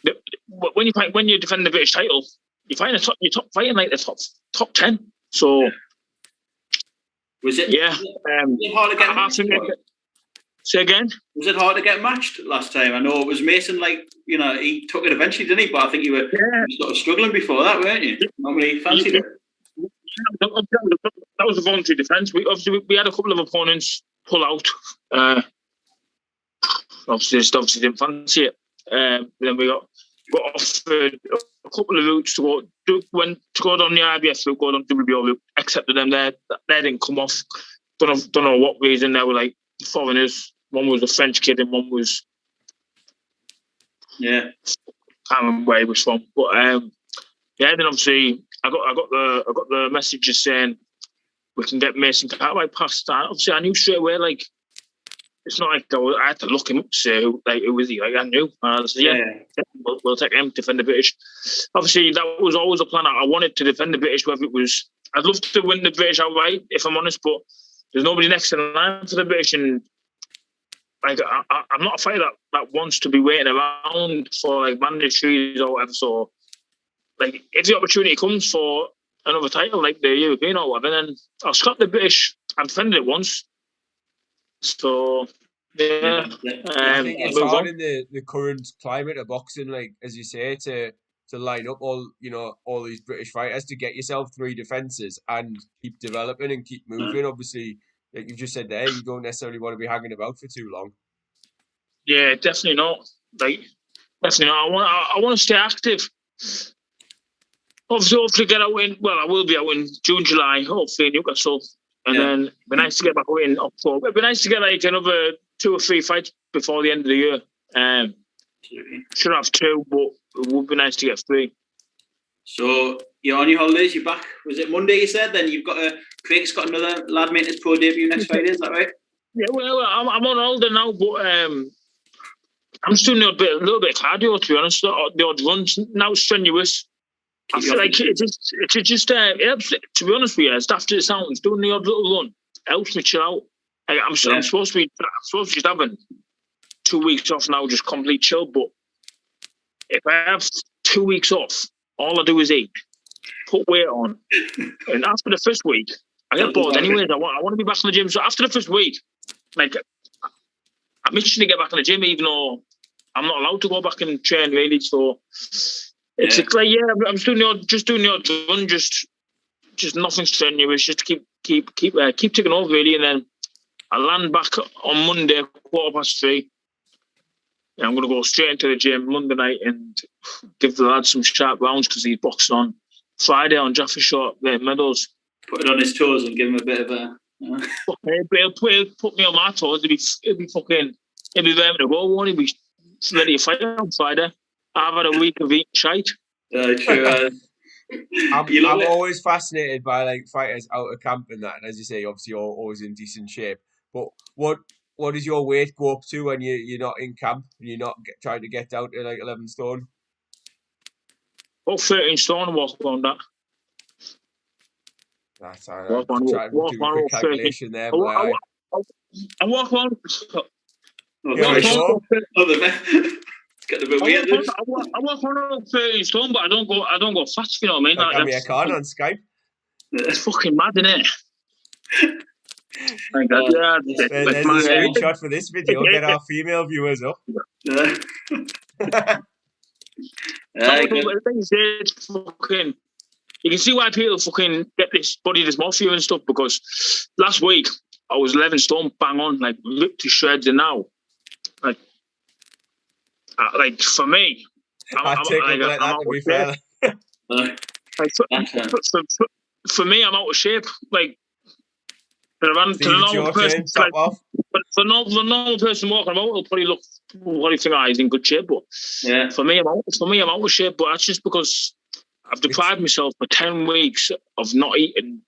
But when you defend the British title, you find you're top fighting like the top 10. So was it? Yeah. Was it hard to get matched? Say again? Was it hard to get matched last time? I know it was Mason. Like he took it eventually, didn't he? But I think you were sort of struggling before that, weren't you? Not really fancied it. That was a voluntary defence. We had a couple of opponents pull out. Obviously didn't fancy it. Then we got offered a couple of routes to go down the IBF route, go down the WBO route. Accepted them there. They didn't come off. Don't know what reason. They were like foreigners. One was a French kid and one was can't remember where he was from. But then obviously I got the messages saying we can get Mason Cartwright past. Obviously I knew straight away, like it's not like I had to look him up to say who is he. Like I knew. And I said, we'll take him, defend the British. Obviously that was always a plan. I wanted to defend the British, whether it was I'd love to win the British outright, if I'm honest, but there's nobody next in line for the British, and like I'm not a fighter that wants to be waiting around for like mandatories or whatever. So, like, if the opportunity comes for another title, like the European or whatever, then I'll scrap the British. I've defended it once, so yeah. I think it's hard in the current climate of boxing, like as you say, to line up all these British fighters to get yourself 3 defenses and keep developing and keep moving. Obviously, like you've just said there, you don't necessarily want to be hanging about for too long. Yeah, definitely not. Like, definitely not. I want to stay active. Obviously, hopefully get out in. Well, I will be out in June, July. Hopefully in Newcastle, and then it'd be nice to get back out in October. It'd be nice to get like another 2 or 3 fights before the end of the year. Should have 2, but it would be nice to get 3. So you're on your holidays. You're back. Was it Monday? You said. Then you've got Craig's got another Lad Maintenance Pro debut next Friday. Is that right? Yeah. Well, I'm on holiday now, but I'm just doing a little bit of cardio, to be honest. The odd runs. Now strenuous. I feel like it just helps. To be honest with you, as after it sounds, doing the odd little run helps me chill out. Like, I'm supposed to be just having 2 weeks off now, just complete chill. But if I have 2 weeks off, all I do is eat, put weight on, and after the first week, I get bored anyways. I want to be back in the gym. So after the first week, like, I'm itching to get back in the gym, even though I'm not allowed to go back and train really. So it's like, I'm just doing the odd run, just nothing strenuous, just to keep ticking over really, and then I land back on Monday 3:15. Yeah, I'm going to go straight into the gym Monday night and give the lad some sharp rounds because he's boxing on Friday on Jaffa Short Meadows. Put it on his toes and give him a bit of a. He'll put me on my toes. He'll be ready to go. Won't he be ready to fight on Friday? I've had a week of eating shite. True. I'm always fascinated by like fighters out of camp and that. And as you say, obviously you're always in decent shape. But what does your weight go up to when you're not in camp and you're not trying to get down to like 11 stone? About 13 stone, walk around that. That's all right. I'm trying to do a quick calculation there. I walk around. Got a bit weird. I walk around 13 stone, but I don't go fast. You know what I mean? Like, give me a card on Skype. It's fucking mad, isn't it? There's a screenshot for this video. Get our female viewers up. You can see why people fucking get this body dysmorphia and stuff, because last week I was 11 stone bang on, like ripped to shreds, and now like for me, for me, I'm out of shape. Like, for the normal person, for the normal person walking about, will probably think he's in good shape. But for me, I'm out of shape. But that's just because I've deprived myself for 10 weeks of not eating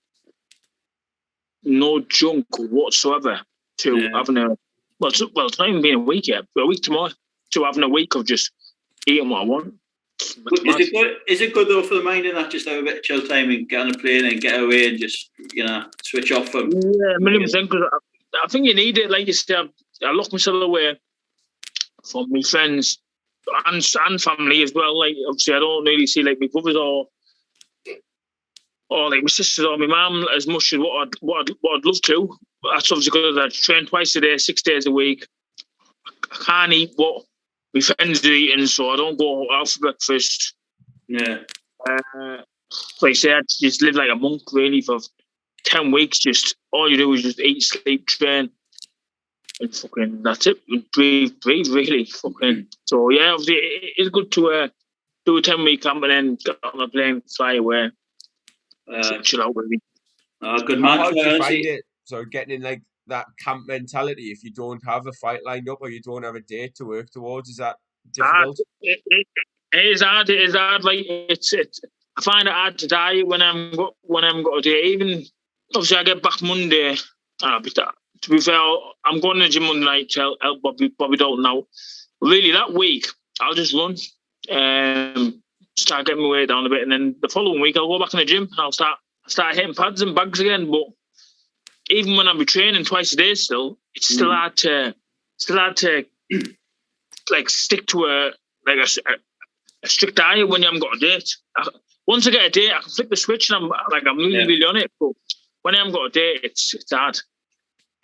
no junk whatsoever to having it's not even been a week yet, but a week tomorrow, to having a week of just eating what I want. Is it good though for the mind and that, just have a bit of chill time and get on a plane and get away and just switch off from? Yeah, a million percent. Because I think you need it. Like you said, I lock myself away from my friends and family as well. Like, obviously, I don't really see like my brothers or like my sisters or my mum as much as what I'd love to. But that's obviously because I train twice a day, 6 days a week. I can't eat what my friends are eating, so I don't go out for breakfast. Yeah. Like I said, I just live like a monk really for 10 weeks. Just all you do is just eat, sleep, train, and fucking that's it. Breathe really. Fucking. So yeah, obviously it's good to do a 10-week camp and then get on a plane, fly away, chill out really. Good man. How do you find it? So getting in like that camp mentality, if you don't have a fight lined up or you don't have a date to work towards, is that difficult? It is hard. It is hard. Like it's. I find it hard to die when I'm got a day. Even obviously, I get back Monday. To be fair, I'm going to the gym Monday night to help Bobby Dalton out. Really, that week I'll just run, start getting my weight down a bit, and then the following week I'll go back in the gym and I'll start started hitting pads and bags again. But even when I'm training twice a day, it's still hard to like stick to a strict diet when you haven't got a date. Once I get a date, I can flick the switch and I'm really on it. But when I haven't got a date, it's hard.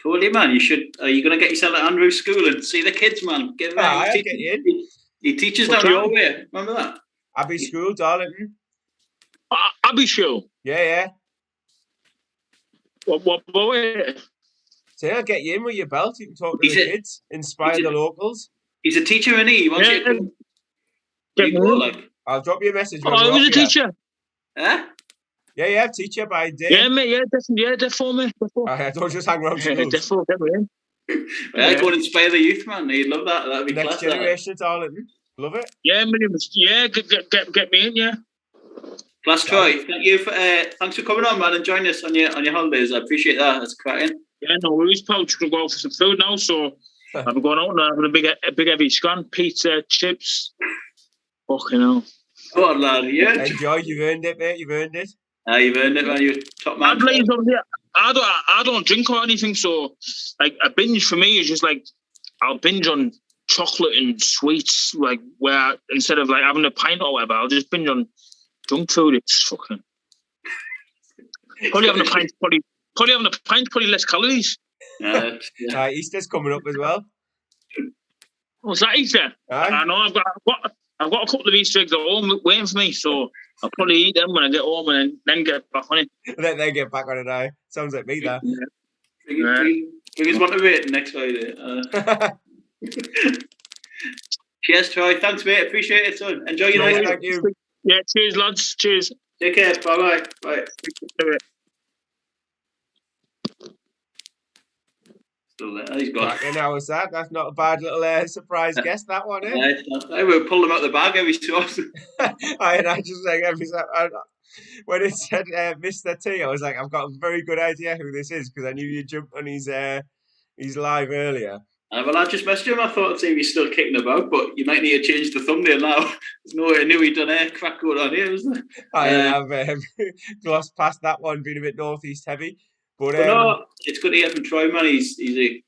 Totally, man. You should. You're gonna get yourself at Andrew's school and see the kids, man. Get them out. Get in. He teaches down your way. Remember that? Abbey School, Darlington. Abbey School. Yeah. What way? So I'll get you in with your belt. You can talk to the kids, inspire the locals. He's a teacher, and he wants you to go. I'll drop you a message. Oh, he was a teacher. Huh? Yeah, teacher by day. Yeah, mate. Yeah, definitely. Don't just hang around schools. Definitely, get me in. Go and inspire the youth, man. He'd love that. That'd be next class. Generation, Darlington. Love it. Yeah, get me in. Yeah. Class, Troy. Thank you. Thanks for coming on, man, and joining us on your holidays. I appreciate that. That's cracking. Yeah, no worries, pal. Just gonna go out for some food now. So I'm going out and having a big heavy scone, pizza, chips. Fucking hell. Go on, lad. Yeah. Enjoy. You've earned it, mate. You've earned it. You've earned it, man. You're top man. I don't drink or anything, so like a binge for me is just like I'll binge on chocolate and sweets, like where instead of like having a pint or whatever, I'll just binge on junk food. It's fucking probably having a pint, probably less calories. Easter's coming up as well. What's that, Easter? I know I've got a couple of Easter eggs at home waiting for me, so I'll probably eat them when I get home and then get back on it. Let them get back on it now. Sounds like me, that. Bring us one to wait next Friday. Cheers, Troy. Thanks, mate. Appreciate it, son. Enjoy your night. Thank you. Yeah, cheers, lads. Cheers. Take care. Bye-bye. Bye. Still there. He's gone. How was that? That's not a bad little surprise guest, that one, eh? I will pull them out the bag every so often. I just like when it said Mr. T, I was like, I've got a very good idea who this is because I knew you jumped on his live earlier. Well, I just messaged him. I thought I'd see if he's still kicking about, but you might need to change the thumbnail now. There's no way I knew he'd done a crack going on here, was there? I have glossed past that one, being a bit northeast heavy. But no, it's good to hear from Troy, man. He's a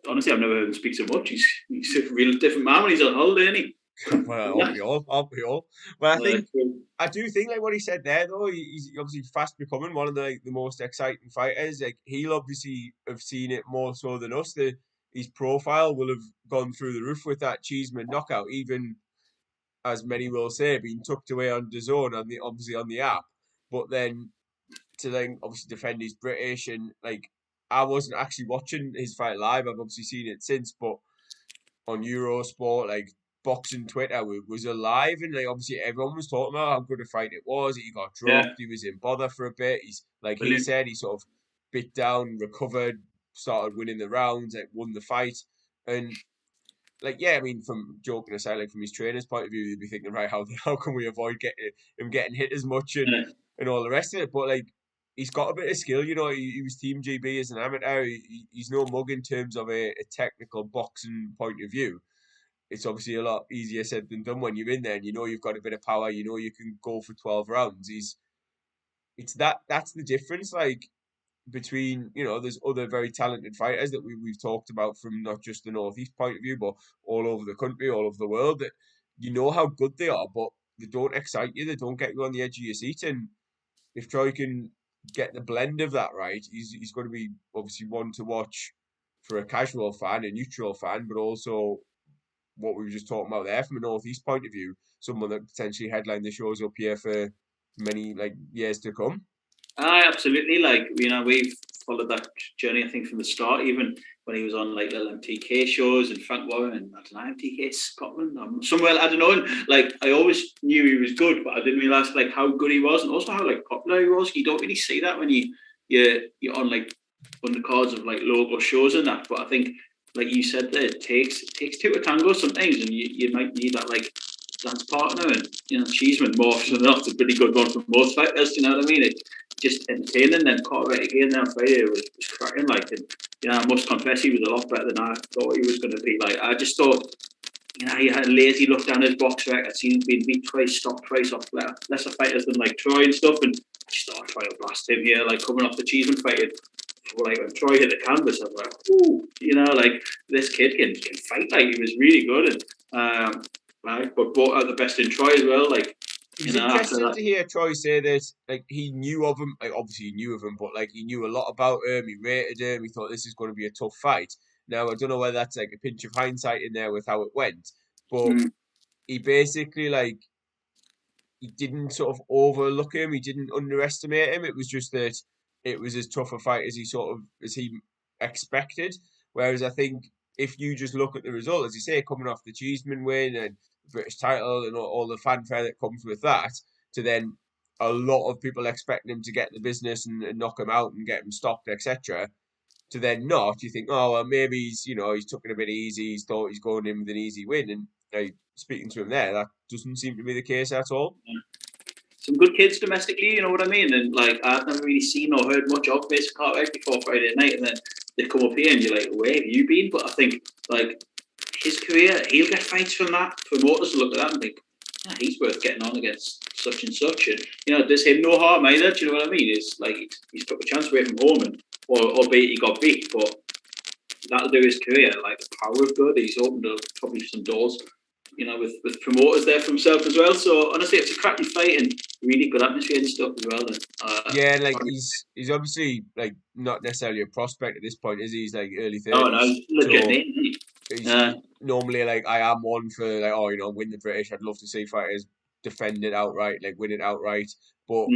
honestly, I've never heard him speak so much. He's a real different man when he's on holiday, isn't he? Well, I'll be all. But I do think like what he said there, though, he's obviously fast becoming one of the most exciting fighters. Like he'll obviously have seen it more so than us. His profile will have gone through the roof with that Cheeseman knockout, even as many will say, being tucked away on DAZN obviously on the app. But then to then obviously defend his British and like I wasn't actually watching his fight live. I've obviously seen it since, but on Eurosport, like boxing Twitter was alive, and like obviously everyone was talking about how good a fight it was. He got dropped, he was in bother for a bit. He's like Brilliant. He said, he sort of bit down, recovered, started winning the rounds, like won the fight, and like I mean, from joking aside, like from his trainer's point of view, you'd be thinking, right, how can we avoid him getting hit as much and all the rest of it? But like he's got a bit of skill, you know. He was Team GB as an amateur. He's no mug in terms of a technical boxing point of view. It's obviously a lot easier said than done when you're in there and you know you've got a bit of power, you know you can go for 12 rounds. That's the difference, like between, you know, there's other very talented fighters that we've talked about from not just the Northeast point of view, but all over the country, all over the world, that you know how good they are, but they don't excite you, they don't get you on the edge of your seat. And if Troy can get the blend of that right, he's going to be obviously one to watch for a casual fan, a neutral fan, but also what we were just talking about there from a Northeast point of view, someone that potentially headline the shows up here for many years to come. Absolutely. Like, you know, we've followed that journey, I think, from the start, even when he was on like little MTK shows and Frank Warren and I don't know, MTK Scotland, somewhere, I don't know. And, like, I always knew he was good, but I didn't realise like how good he was and also how like popular he was. You don't really see that when you're on like undercards of like local shows and that. But I think, like you said there, it takes two to tango sometimes, and you might need that like dance partner, and you know, Cheeseman more than not a pretty good one for most fighters. You know what I mean? It just entertaining. Then caught right again there Friday was cracking. Like, and you know, I must confess he was a lot better than I thought he was going to be. Like, I just thought, you know, he had a lazy look down his box record. I'd seen him being beat twice, stopped twice off lesser fighters than like Troy and stuff, and just thought Troy will blast him here, like coming off the Cheeseman fight. Like when Troy hit the canvas, I was like, ooh, like this kid can fight. Like he was really good, and but brought out the best in Troy as well. Like it was interesting to hear Troy say that, like he knew of him, like obviously he knew of him, but like he knew a lot about him. He rated him. He thought this is going to be a tough fight. Now I don't know whether that's like a pinch of hindsight in there with how it went, but he basically like. He didn't sort of overlook him. He didn't underestimate him. It was just that it was as tough a fight as he expected. Whereas I think if you just look at the result, as you say, coming off the Cheeseman win and the British title and all the fanfare that comes with that, to then a lot of people expecting him to get the business and knock him out and get him stopped, etc. To then not, you think, oh well, maybe he's took it a bit easy. He's thought he's going in with an easy win, and speaking to him there, that doesn't seem to be the case at all. Some good kids domestically, you know what I mean? And like I've never really seen or heard much of Mason Cartwright before Friday night, and then they come up here and you're like, where have you been? But I think like his career, he'll get fights from that. Promoters look at that and think, yeah, he's worth getting on against such and such, and it does him no harm either. Do you know what I mean? It's like he's took a chance away from home, and albeit he got beat, but that'll do his career. Like the power of good, he's opened up probably some doors. With promoters there for himself as well. So honestly, it's a cracking fight and really good atmosphere and stuff as well. And, like he's obviously like not necessarily a prospect at this point, is he? He's like early 30s. Oh no, legit name. He's normally like I am one for like win the British. I'd love to see fighters defend it outright, like win it outright. But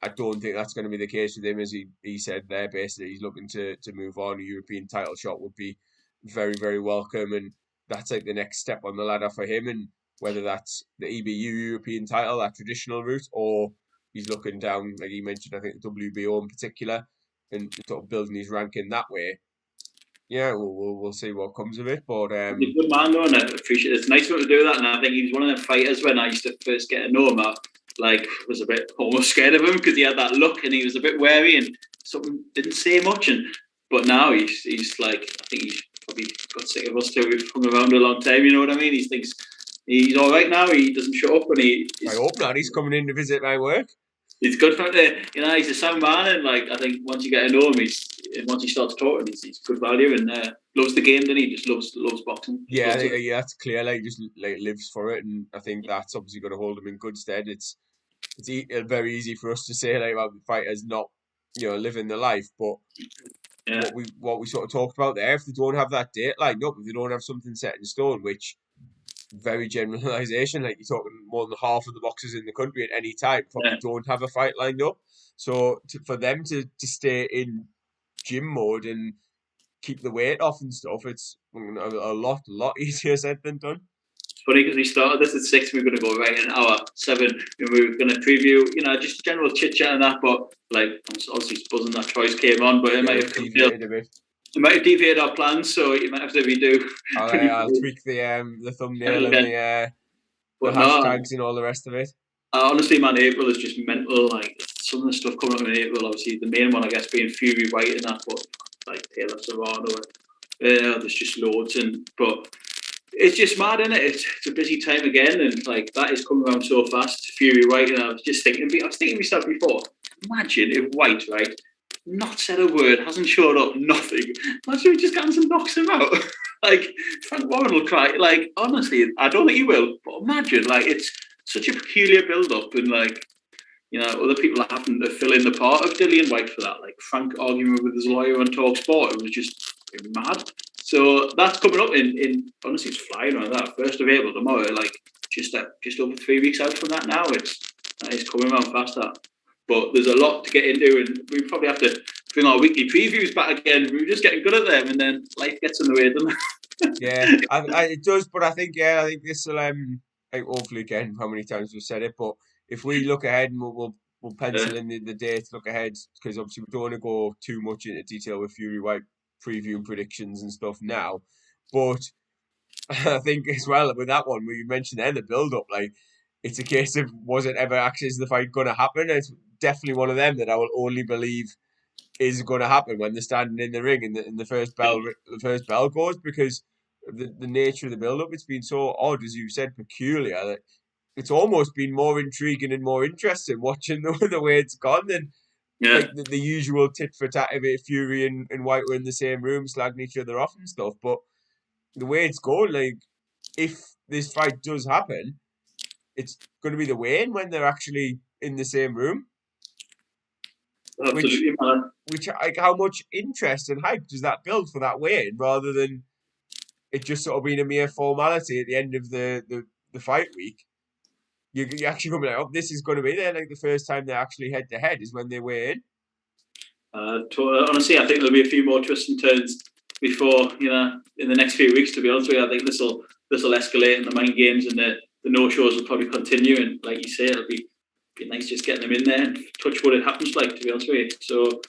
I don't think that's going to be the case with him, as he said there. Basically, he's looking to move on. A European title shot would be very, very welcome, and that's like the next step on the ladder for him. And whether that's the EBU European title, that traditional route, or he's looking down, like he mentioned, I think the WBO in particular, and sort of building his ranking that way. Yeah, we'll see what comes of it. But he's a good man though, and I appreciate it. It's nice of him to do that. And I think he was one of them fighters when I used to first get to know him. I was a bit almost scared of him because he had that look and he was a bit wary and something didn't say much. But now he's like, I think he's probably got sick of us too. We've hung around a long time, you know what I mean? He thinks he's all right now. He doesn't show up, and I hope not. He's coming in to visit my work. It's good for him to, he's a sound man, and like I think once you get to know him, once he starts talking, he's good value and loves the game. Then he just loves boxing. Yeah, that's clear. Like just like lives for it, and I think that's obviously going to hold him in good stead. It's very easy for us to say like about the fighters not living the life, but what we sort of talked about there, if they don't have that date lined up, if they don't have something set in stone, which very generalisation, like you're talking more than half of the boxers in the country at any time probably don't have a fight lined up. So for them to stay in gym mode and keep the weight off and stuff, it's a lot easier said than done. It's funny because we started this at 6, we were going to go right in hour 7, and we were going to preview, just general chit chat and that. But like, I'm obviously buzzing that Troy's came on, but it might have deviated a bit. It might have deviated our plans, so you might have to redo. I'll tweak the thumbnail and the hashtags and all the rest of it. Honestly, man, April is just mental. Like some of the stuff coming up in April, obviously the main one, I guess, being Fury Whyte and that, but like Taylor Serrano, there's just loads, but it's just mad, isn't it? It's a busy time again, and like that is coming around so fast. Fury Whyte, and I was thinking myself before. Imagine if Whyte, right, not said a word, hasn't showed up, nothing. Imagine we just got him to knock him out. Like Frank Warren will cry. Like honestly, I don't think he will. But imagine, like it's such a peculiar build-up, and like other people are having to fill in the part of Dillian Whyte for that. Like Frank arguing with his lawyer on Talk Sport, it was just mad. So that's coming up in honestly, it's flying around that 1st of April tomorrow. Like just over 3 weeks out from that now. It's coming around fast. That. But there's a lot to get into, and we probably have to bring our weekly previews back again. We're just getting good at them, and then life gets in the way, doesn't it? Yeah, it does. But I think this will hopefully again how many times we've said it. But if we look ahead, and we'll pencil in the day to look ahead, because obviously we don't want to go too much into detail with Fury Whyte preview and predictions and stuff now. But I think as well with that one, we mentioned there the build up, like it's a case of was it ever actually is the fight going to happen? It's definitely one of them that I will only believe is going to happen when they're standing in the ring and the first bell goes, because the nature of the build up, it's been so odd, as you said, peculiar, that it's almost been more intriguing and more interesting watching the way it's gone than like the usual tit for tat of it. Fury and Whyte were in the same room slagging each other off and stuff. But the way it's going, like, if this fight does happen, it's going to be the weigh-in when they're actually in the same room. Absolutely, man. Which, like, how much interest and hype does that build for that weigh-in, rather than it just sort of being a mere formality at the end of the fight week? You actually going to be like, oh, this is going to be there. Like, the first time they're actually head-to-head is when they weigh in. Honestly, I think there'll be a few more twists and turns before, in the next few weeks, to be honest with you. I think this will escalate, and the mind games and the no-shows will probably continue. And like you say, it'll be nice just getting them in there and touch what it happens like, to be honest with you. So,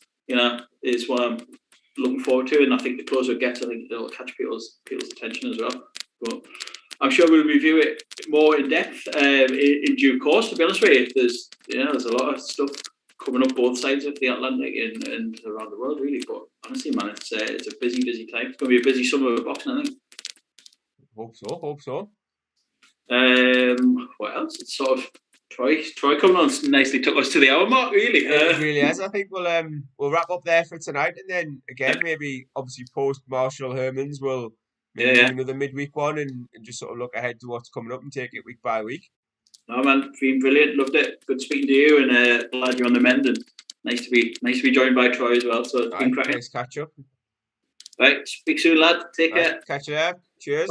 it's what I'm looking forward to. And I think the closer it gets, I think it'll catch people's attention as well. But I'm sure we'll review it more in depth in due course, to be honest with you. There's a lot of stuff coming up both sides of the Atlantic and around the world, really. But honestly, man, it's a busy time. It's going to be a busy summer of boxing, I think. Hope so. What else? It's sort of Troy coming on nicely took us to the hour mark, really. It really has. I think we'll wrap up there for tonight, and then again, maybe obviously post Marshall Hermans, we'll do another midweek one and just sort of look ahead to what's coming up and take it week by week. No, man, been brilliant. Loved it. Good speaking to you, and glad you're on the mend. And nice to be joined by Troy as well. So it's been cracking. Nice catch up. Right, speak soon, lad. Take care. Catch you there. Cheers.